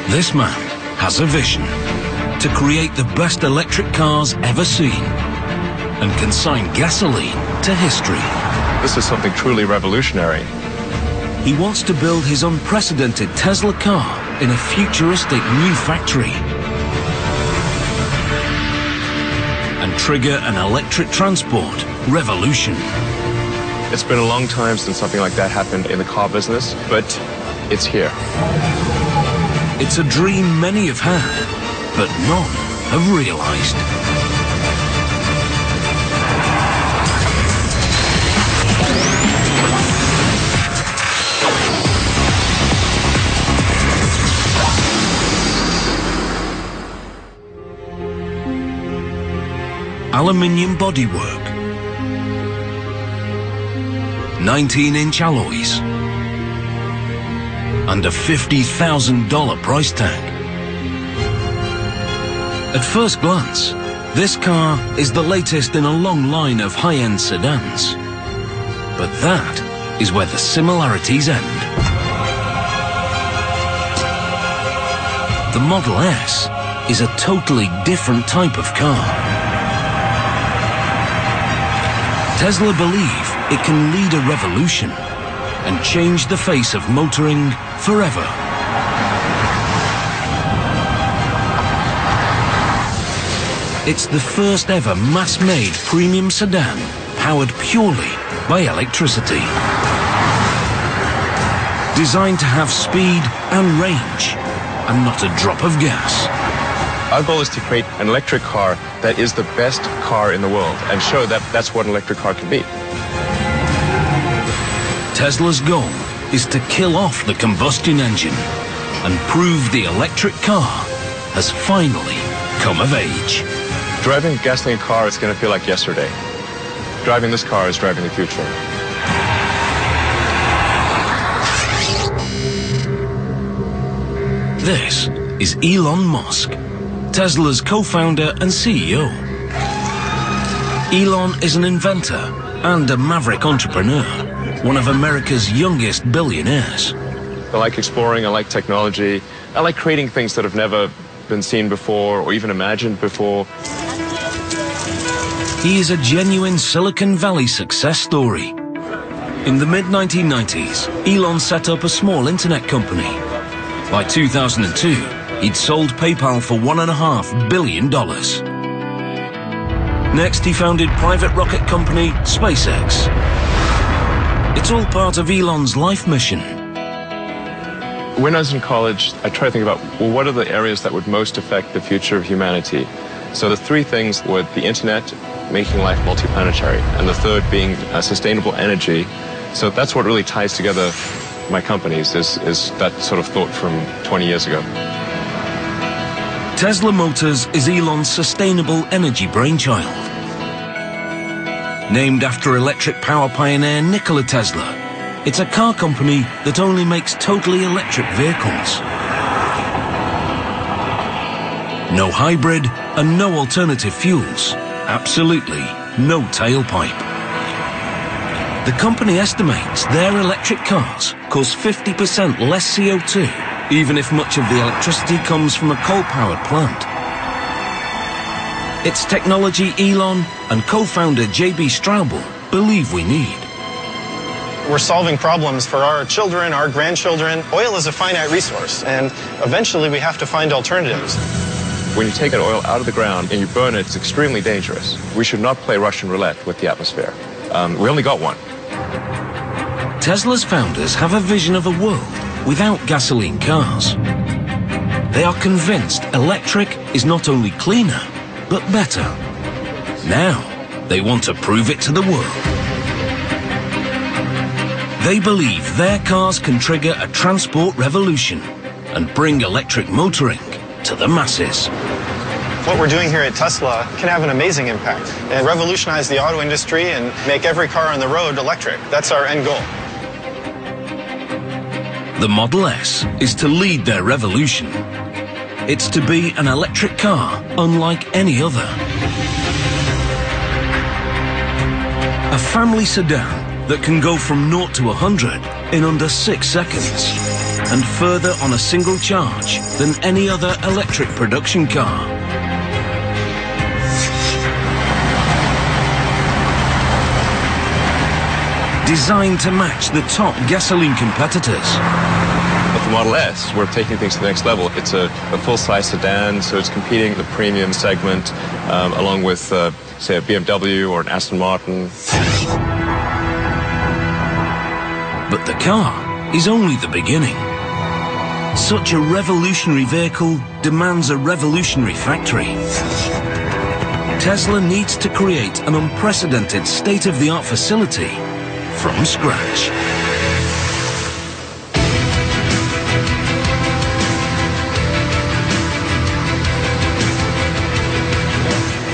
This man has a vision to create the best electric cars ever seen and consign gasoline to history. This is something truly revolutionary. He wants to build his unprecedented Tesla car in a futuristic new factory and trigger an electric transport revolution. It's been a long time since something like that happened in the car business, but it's here. It's a dream many have had, but none have realized. Aluminium bodywork, 19-inch alloys, and a $50,000 price tag. At first glance, this car is the latest in a long line of high-end sedans. But that is where the similarities end. The Model S is a totally different type of car. Tesla believe it can lead a revolution and change the face of motoring forever. It's the first ever mass-made premium sedan powered purely by electricity. Designed to have speed and range and not a drop of gas. Our goal is to create an electric car that is the best car in the world and show that that's what an electric car can be. Tesla's goal is to kill off the combustion engine and prove the electric car has finally come of age. Driving a gasoline car is going to feel like yesterday. Driving this car is driving the future. This is Elon Musk, Tesla's co-founder and CEO. Elon is an inventor and a maverick entrepreneur, one of America's youngest billionaires. I like exploring, I like technology, I like creating things that have never been seen before or even imagined before. He is a genuine Silicon Valley success story. In the mid-1990s, Elon set up a small internet company. By 2002, he'd sold PayPal for $1.5 billion. Next, he founded private rocket company SpaceX. It's all part of Elon's life mission. When I was in college, I tried to think about, well, what are the areas that would most affect the future of humanity? So the three things were the internet, making life multiplanetary, and the third being sustainable energy. So that's what really ties together my companies, is that sort of thought from 20 years ago. Tesla Motors is Elon's sustainable energy brainchild. Named after electric power pioneer Nikola Tesla, it's a car company that only makes totally electric vehicles. No hybrid and no alternative fuels. Absolutely no tailpipe. The company estimates their electric cars cause 50% less CO2, even if much of the electricity comes from a coal-powered plant. It's technology Elon and co-founder J.B. Straubel believe we need. We're solving problems for our children, our grandchildren. Oil is a finite resource, and eventually we have to find alternatives. When you take an oil out of the ground and you burn it, it's extremely dangerous. We should not play Russian roulette with the atmosphere. We only got one. Tesla's founders have a vision of a world without gasoline cars. They are convinced electric is not only cleaner, but better. Now, they want to prove it to the world. They believe their cars can trigger a transport revolution and bring electric motoring to the masses. What we're doing here at Tesla can have an amazing impact and revolutionize the auto industry and make every car on the road electric. That's our end goal. The Model S is to lead their revolution. It's to be an electric car unlike any other. A family sedan that can go from 0 to 100 in under 6 seconds. and further on a single charge than any other electric production car. Designed to match the top gasoline competitors. With the Model S, we're taking things to the next level. It's a full-size sedan, so it's competing in the premium segment, along with, say, a BMW or an Aston Martin. But the car is only the beginning. Such a revolutionary vehicle demands a revolutionary factory. Tesla needs to create an unprecedented state-of-the-art facility from scratch.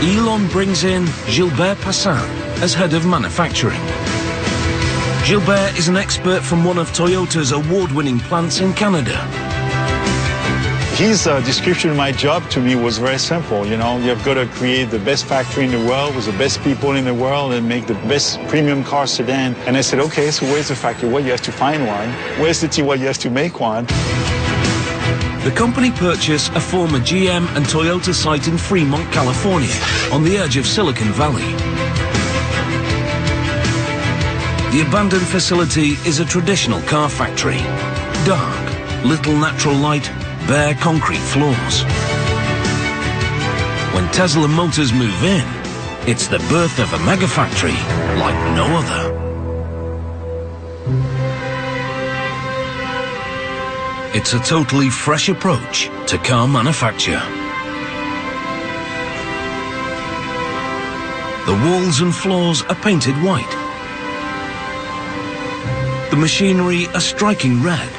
Elon brings in Gilbert Passin as head of manufacturing. Gilbert is an expert from one of Toyota's award-winning plants in Canada. His description of my job to me was very simple. You know, you've got to create the best factory in the world with the best people in the world and make the best premium car sedan. And I said, okay, so where's the factory? Well, you have to find one. Where's the team? Well, you have to make one. The company purchased a former GM and Toyota site in Fremont, California, on the edge of Silicon Valley. The abandoned facility is a traditional car factory. Dark, little natural light, bare concrete floors. When Tesla Motors move in, it's the birth of a mega factory like no other. It's a totally fresh approach to car manufacture. The walls and floors are painted white. The machinery are striking red.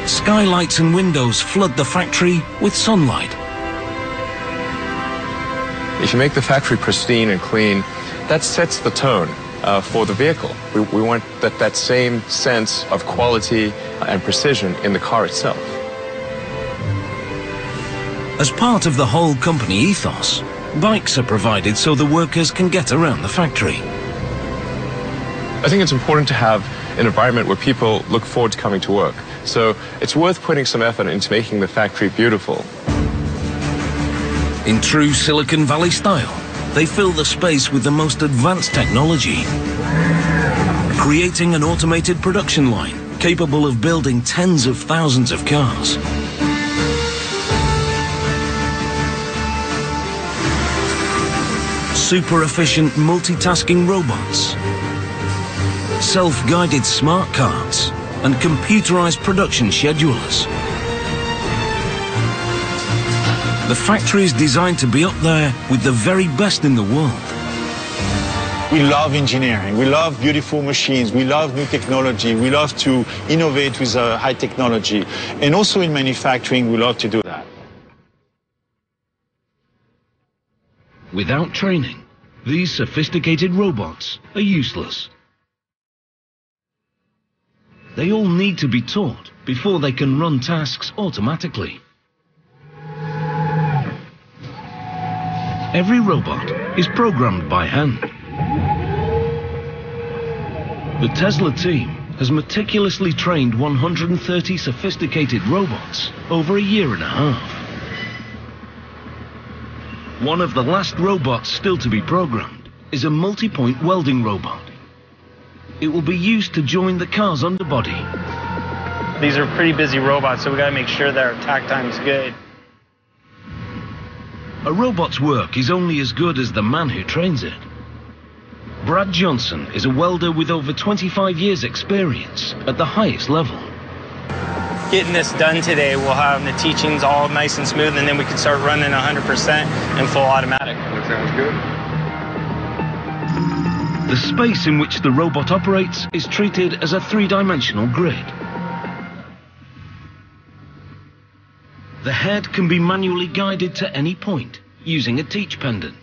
Skylights and windows flood the factory with sunlight. If you make the factory pristine and clean, that sets the tone for the vehicle. We want that same sense of quality and precision in the car itself. As part of the whole company ethos, bikes are provided so the workers can get around the factory. I think it's important to have an environment where people look forward to coming to work. So it's worth putting some effort into making the factory beautiful. In true Silicon Valley style, they fill the space with the most advanced technology, creating an automated production line capable of building tens of thousands of cars. Super efficient multitasking robots, self-guided smart carts, and computerized production schedulers. The factory is designed to be up there with the very best in the world. We love engineering. We love beautiful machines. We love new technology. We love to innovate with high technology. And also in manufacturing, we love to do that. Without training, these sophisticated robots are useless. They all need to be taught before they can run tasks automatically. Every robot is programmed by hand. The Tesla team has meticulously trained 130 sophisticated robots over a year and a half. One of the last robots still to be programmed is a multi-point welding robot. It will be used to join the car's underbody. These are pretty busy robots, so we got to make sure that our tack time is good. A robot's work is only as good as the man who trains it. Brad Johnson is a welder with over 25 years' experience at the highest level. Getting this done today, we'll have the teachings all nice and smooth, and then we can start running 100% in full automatic. That sounds good. The space in which the robot operates is treated as a three-dimensional grid. The head can be manually guided to any point using a teach pendant.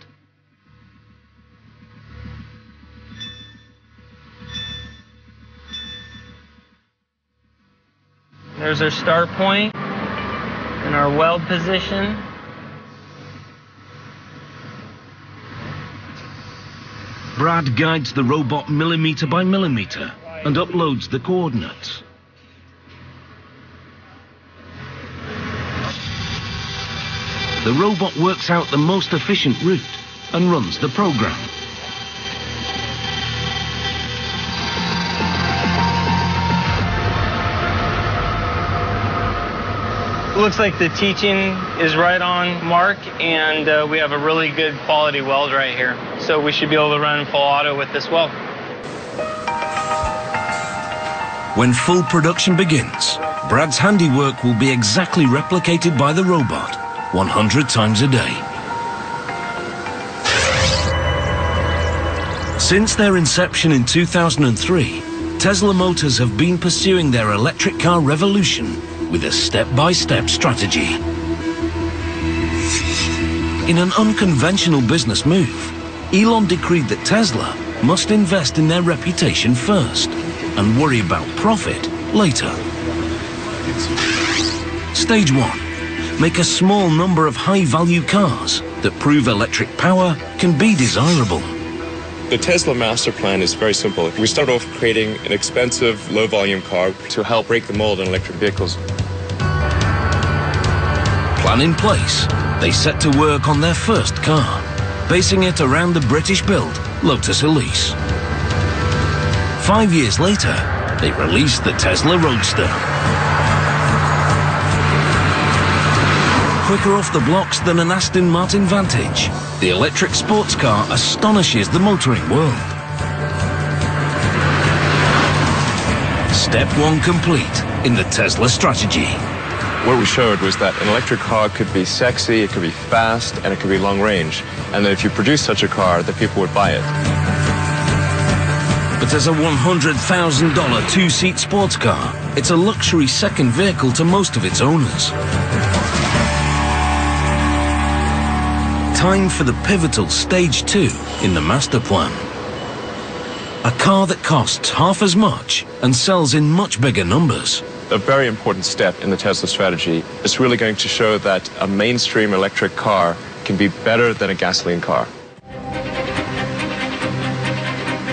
There's our start point and our weld position. Brad guides the robot millimeter by millimeter and uploads the coordinates. the robot works out the most efficient route and runs the program. Looks like the teaching is right on mark, and we have a really good quality weld right here. So we should be able to run full auto with this weld. When full production begins, Brad's handiwork will be exactly replicated by the robot 100 times a day. Since their inception in 2003, Tesla Motors have been pursuing their electric car revolution with a step-by-step strategy. In an unconventional business move, Elon decreed that Tesla must invest in their reputation first and worry about profit later. Stage 1. Make a small number of high-value cars that prove electric power can be desirable. The Tesla master plan is very simple. We start off creating an expensive, low-volume car to help break the mold in electric vehicles. Plan in place, they set to work on their first car, basing it around the British-built Lotus Elise. 5 years later, they released the Tesla Roadster. Quicker off the blocks than an Aston Martin Vantage, the electric sports car astonishes the motoring world. Step 1 complete in the Tesla strategy. What we showed was that an electric car could be sexy, it could be fast, and it could be long range. And that if you produce such a car, that people would buy it. But as a $100,000 two-seat sports car, it's a luxury second vehicle to most of its owners. Time for the pivotal Stage 2 in the master plan. A car that costs half as much and sells in much bigger numbers. A very important step in the Tesla strategy is really going to show that a mainstream electric car can be better than a gasoline car.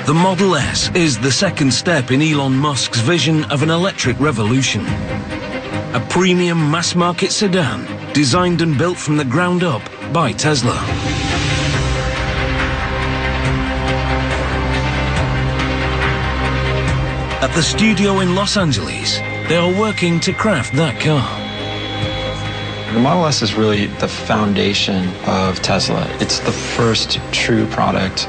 The Model S is the second step in Elon Musk's vision of an electric revolution. A premium mass-market sedan designed and built from the ground up by Tesla. At the studio in Los Angeles, they are working to craft that car. The Model S is really the foundation of Tesla. It's the first true product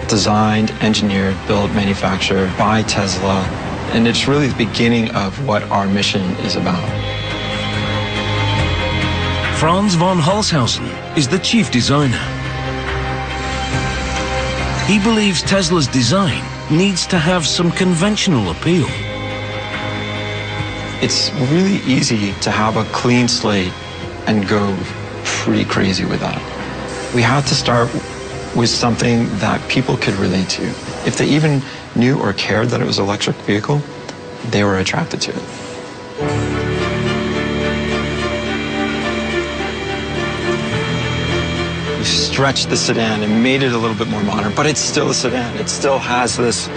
designed, engineered, built, manufactured by Tesla. And it's really the beginning of what our mission is about. Franz von Holzhausen is the chief designer. He believes Tesla's design needs to have some conventional appeal. It's really easy to have a clean slate and go pretty crazy with that. We had to start with something that people could relate to. If they even knew or cared that it was an electric vehicle, they were attracted to it. We stretched the sedan and made it a little bit more modern, but it's still a sedan. It still has this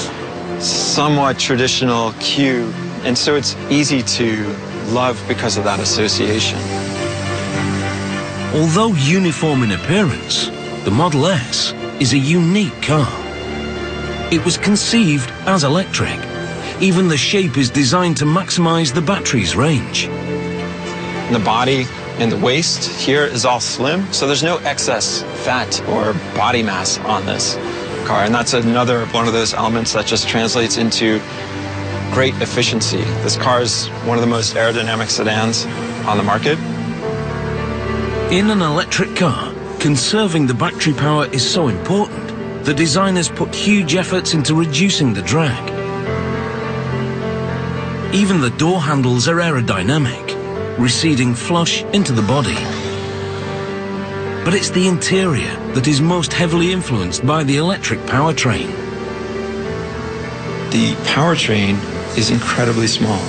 somewhat traditional cue, and so it's easy to love because of that association. Although uniform in appearance, the Model S is a unique car. It was conceived as electric. Even the shape is designed to maximize the battery's range. The body and the waist here is all slim, so there's no excess fat or body mass on this car. And that's another one of those elements that just translates into great efficiency. This car is one of the most aerodynamic sedans on the market. In an electric car, conserving the battery power is so important. The designers put huge efforts into reducing the drag. Even the door handles are aerodynamic, receding flush into the body. But it's the interior that is most heavily influenced by the electric powertrain. The powertrain is incredibly small.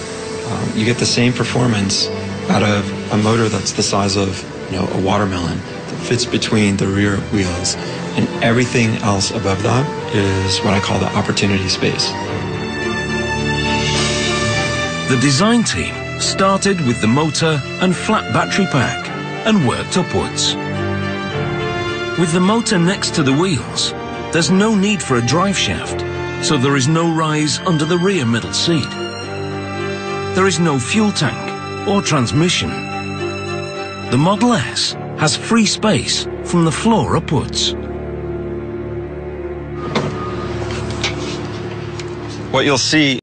You get the same performance out of a motor that's the size of, a watermelon that fits between the rear wheels, and everything else above that is what I call the opportunity space. The design team started with the motor and flat battery pack and worked upwards. With the motor next to the wheels, there's no need for a drive shaft, so there is no rise under the rear middle seat. There is no fuel tank or transmission. The Model S has free space from the floor upwards. What you'll see